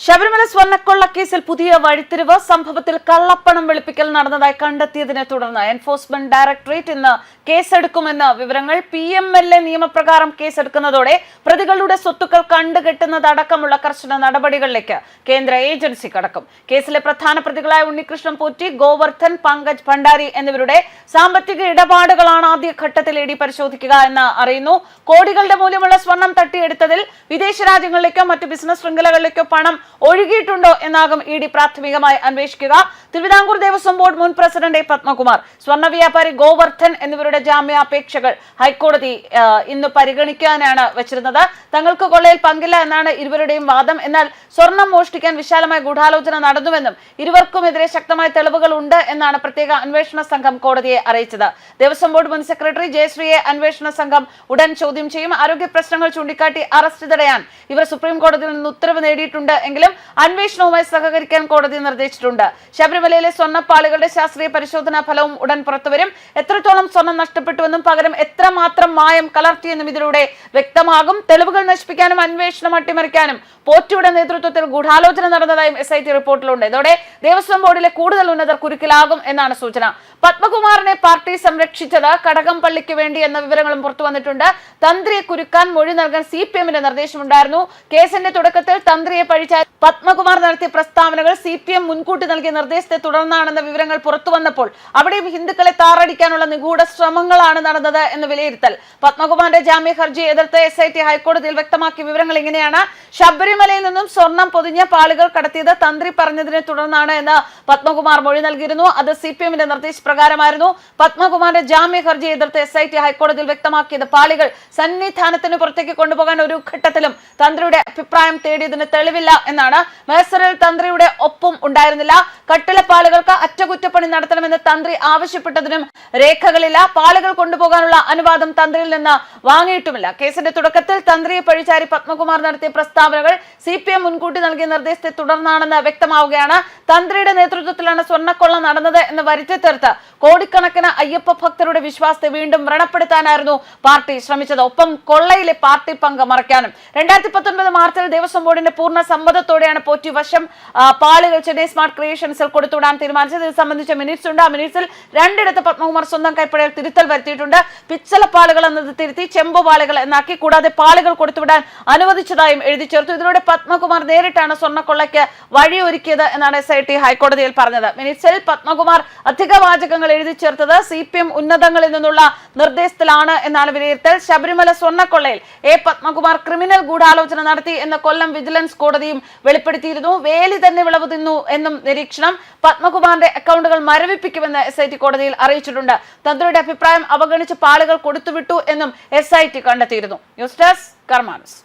ശബരിമല സ്വർണ്ണക്കൊള്ള കേസിൽ പുതിയ വഴിത്തിരിവ്. സംഭവത്തിൽ കള്ളപ്പണം വെളുപ്പിക്കൽ നടന്നതായി കണ്ടെത്തിയതിനെ തുടർന്ന് എൻഫോഴ്സ്മെന്റ് ഡയറക്ടറേറ്റ് ഇന്ന് കേസെടുക്കുമെന്ന് വിവരങ്ങൾ. PMLA നിയമപ്രകാരം കേസെടുക്കുന്നതോടെ പ്രതികളുടെ സ്വത്തുക്കൾ കണ്ടുകെട്ടുന്നതടക്കമുള്ള കർശന നടപടികളിലേക്ക് കേന്ദ്ര ഏജൻസി കടക്കും. കേസിലെ പ്രധാന പ്രതികളായ ഉണ്ണികൃഷ്ണൻ പോറ്റി, ഗോവർദ്ധൻ, പങ്കജ് ഭണ്ഡാരി എന്നിവരുടെ സാമ്പത്തിക ഇടപാടുകളാണ് ആദ്യഘട്ടത്തിൽ ED പരിശോധിക്കുക എന്ന് അറിയുന്നു. കോടികളുടെ മൂല്യമുള്ള സ്വർണം തട്ടിയെടുത്തതിൽ വിദേശ രാജ്യങ്ങളിലേക്കോ മറ്റു ബിസിനസ് ശൃംഖലകളിലേക്കോ പണം ഒഴുകിയിട്ടുണ്ടോ എന്നാകും ED പ്രാഥമികമായി അന്വേഷിക്കുക. തിരുവിതാംകൂർ ദേവസ്വം ബോർഡ് മുൻ പ്രസിഡന്റ് A. പത്മകുമാർ, സ്വർണ്ണ വ്യാപാരി ഗോവർദ്ധൻ എന്നിവരുടെ ജാമ്യാപേക്ഷകൾ ഹൈക്കോടതി ഇന്ന് പരിഗണിക്കാനാണ് വെച്ചിരുന്നത്. തങ്ങൾക്ക് കൊള്ളയിൽ പങ്കില്ല എന്നാണ് ഇരുവരുടെയും വാദം. എന്നാൽ സ്വർണം മോഷ്ടിക്കാൻ വിശാലമായ ഗൂഢാലോചന നടന്നുവെന്നും ഇരുവർക്കുമെതിരെ ശക്തമായ തെളിവുകൾ ഉണ്ട് എന്നാണ് പ്രത്യേക അന്വേഷണ സംഘം കോടതിയെ അറിയിച്ചത്. ദേവസ്വം ബോർഡ് മുൻ സെക്രട്ടറി ജയശ്രീയെ അന്വേഷണ സംഘം ഉടൻ ചോദ്യം ചെയ്യും. ആരോഗ്യ പ്രശ്നങ്ങൾ ചൂണ്ടിക്കാട്ടി അറസ്റ്റ് തടയാൻ ഇവർ സുപ്രീം കോടതിയിൽ നിന്ന് ഉത്തരവ് നേടിയിട്ടുണ്ട് എങ്കിലും അന്വേഷണവുമായി സഹകരിക്കാൻ കോടതി നിർദ്ദേശിച്ചിട്ടുണ്ട്. ശബരിമലയിലെ സ്വർണ്ണപ്പാളികളുടെ ശാസ്ത്രീയ പരിശോധനാ ഫലവും ഉടൻ പുറത്തുവരും. എത്രത്തോളം സ്വർണം നഷ്ടപ്പെട്ടുവെന്നും പകരം എത്രമാത്രം മായം കലർത്തിയെന്നും ഇതിലൂടെ വ്യക്തമാകും. തെളിവുകൾ നശിപ്പിക്കാനും അന്വേഷണം അട്ടിമറിക്കാനും പോറ്റിയുടെ നേതൃത്വത്തിൽ ഗൂഢാലോചന നടന്നതായും SIT റിപ്പോർട്ടിലുണ്ട്. ഇതോടെ ദേവസ്വം ബോർഡിലെ കൂടുതൽ ഉന്നതർ കുരുക്കിലാകും എന്നാണ് സൂചന. പത്മകുമാറിനെ പാർട്ടി സംരക്ഷിച്ചത് കടകംപള്ളിക്ക് വേണ്ടി എന്ന വിവരങ്ങളും പുറത്തു വന്നിട്ടുണ്ട്. തന്ത്രിയെ കുരുക്കാൻ മൊഴി നൽകാൻ CPM-ന്റെ നിർദ്ദേശമുണ്ടായിരുന്നു. കേസിന്റെ തുടക്കത്തിൽ തന്ത്രിയെ പഴിച്ചാൽ പത്മകുമാർ നടത്തിയ പ്രസ്താവനകൾ CPM മുൻകൂട്ടി നൽകിയ നിർദ്ദേശത്തെ തുടർന്നാണെന്ന വിവരങ്ങൾ പുറത്തു വന്നപ്പോൾ അവിടെയും ഹിന്ദുക്കളെ താറടിക്കാനുള്ള നിഗൂഢ ശ്രമങ്ങളാണ് നടന്നത് എന്ന് വിലയിരുത്തൽ. പത്മകുമാറിന്റെ ജാമ്യ ഹർജി എതിർത്ത് SIT ഹൈക്കോടതിയിൽ വ്യക്തമാക്കിയ വിവരങ്ങൾ ഇങ്ങനെയാണ്. ശബരിമലയിൽ നിന്നും സ്വർണം പൊതിഞ്ഞ പാളികൾ കടത്തിയത് തന്ത്രി പറഞ്ഞതിനെ തുടർന്നാണ് എന്ന് പത്മകുമാർ മൊഴി നൽകിയിരുന്നു. അത് CPM-ന്റെ നിർദ്ദേശപ്രകാരമായിരുന്നു. പത്മകുമാറിന്റെ ജാമ്യ ഹർജി എതിർത്ത് SIT ഹൈക്കോടതിയിൽ വ്യക്തമാക്കിയത് പാളികൾ സന്നിധാനത്തിന് പുറത്തേക്ക് കൊണ്ടുപോകാൻ ഒരു ഘട്ടത്തിലും തന്ത്രിയുടെ അഭിപ്രായം തേടിയതിന് തെളിവില്ല എന്നാണ്. മഹസറിൽ തന്ത്രിയുടെ ഒപ്പും ഉണ്ടായിരുന്നില്ല. കട്ടിളപ്പാളുകൾക്ക് അറ്റകുറ്റപ്പണി നടത്തണമെന്ന് തന്ത്രി ആവശ്യപ്പെട്ടതിനും രേഖകളില്ല. പാളുകൾ കൊണ്ടുപോകാനുള്ള അനുവാദം തന്ത്രിയിൽ നിന്ന് വാങ്ങിയിട്ടുമില്ല. കേസിന്റെ തുടക്കത്തിൽ തന്ത്രിയെ പഴിചാരി പത്മകുമാർ നടത്തിയ പ്രസ്താവനകൾ CPM മുൻകൂട്ടി നൽകിയ നിർദ്ദേശത്തെ തുടർന്നാണെന്ന് വ്യക്തമാവുകയാണ്. തന്ത്രിയുടെ നേതൃത്വത്തിലാണ് സ്വർണ്ണക്കൊള്ള നടന്നത് എന്ന് വരുത്തി തീർത്ത് കോടിക്കണക്കിന് അയ്യപ്പ ഭക്തരുടെ വിശ്വാസത്തെ വീണ്ടും വ്രണപ്പെടുത്താനായിരുന്നു പാർട്ടി ശ്രമിച്ചത്. ഒപ്പം കൊള്ളയിലെ പാർട്ടി പങ്ക് മറയ്ക്കാനും. 2019 മാർച്ചിൽ ദേവസ്വം ബോർഡിന്റെ പൂർണ്ണ സമ്മതത്തോടെയാണ് പോറ്റി വശം പാളുകൾ ചെന്നൈ സ്മാർട്ട് ക്രിയേഷൻസിൽ കൊടുത്തുവിടാൻ തീരുമാനിച്ചത്. ഇത് സംബന്ധിച്ച മിനിറ്റ്സ് ഉണ്ട്. ആ മിനിറ്റ്സിൽ രണ്ടിടത്ത് പത്മകുമാർ സ്വന്തം കൈപ്പടയിൽ തിരുത്തൽ വരുത്തിയിട്ടുണ്ട്. പിച്ചള പാളുകൾ എന്നത് തിരുത്തി ചെമ്പുപാളുകൾ എന്നാക്കി. കൂടാതെ പാളുകൾ കൊടുത്തുവിടാൻ അനുവദിച്ചതായും എഴുതി ചേർത്തു. ഇതിലൂടെ പത്മകുമാർ നേരിട്ടാണ് സ്വർണ്ണക്കൊള്ളയ്ക്ക് വഴിയൊരുക്കിയത് എന്നാണ് SIT ഹൈക്കോടതിയിൽ പറഞ്ഞത്. മിനിറ്റ്സിൽ പത്മകുമാർ അധിക വാചകങ്ങൾ എഴുതി ചേർത്തത് CPM ഉന്നതങ്ങളിൽ നിന്നുള്ള നിർദ്ദേശത്തിലാണ് എന്നാണ് വിലയിരുത്തൽ. ശബരിമല സ്വർണ്ണക്കൊള്ളയിൽ A. പത്മകുമാർ ക്രിമിനൽ ഗൂഢാലോചന നടത്തി എന്ന് കൊല്ലം വിജിലൻസ് കോടതിയും വെളിപ്പെടുത്തിയിരുന്നു. വേലി തന്നെ വിളവ് തിന്നു എന്നും നിരീക്ഷണം. പത്മകുമാറിന്റെ അക്കൗണ്ടുകൾ മരവിപ്പിക്കുമെന്ന് SIT കോടതിയിൽ അറിയിച്ചിട്ടുണ്ട്. തന്ത്രിയുടെ അഭിപ്രായം അവഗണിച്ച് പാളുകൾ കൊടുത്തുവിട്ടു എന്നും SIT കണ്ടെത്തിയിരുന്നു. News desk കർമാനസ്.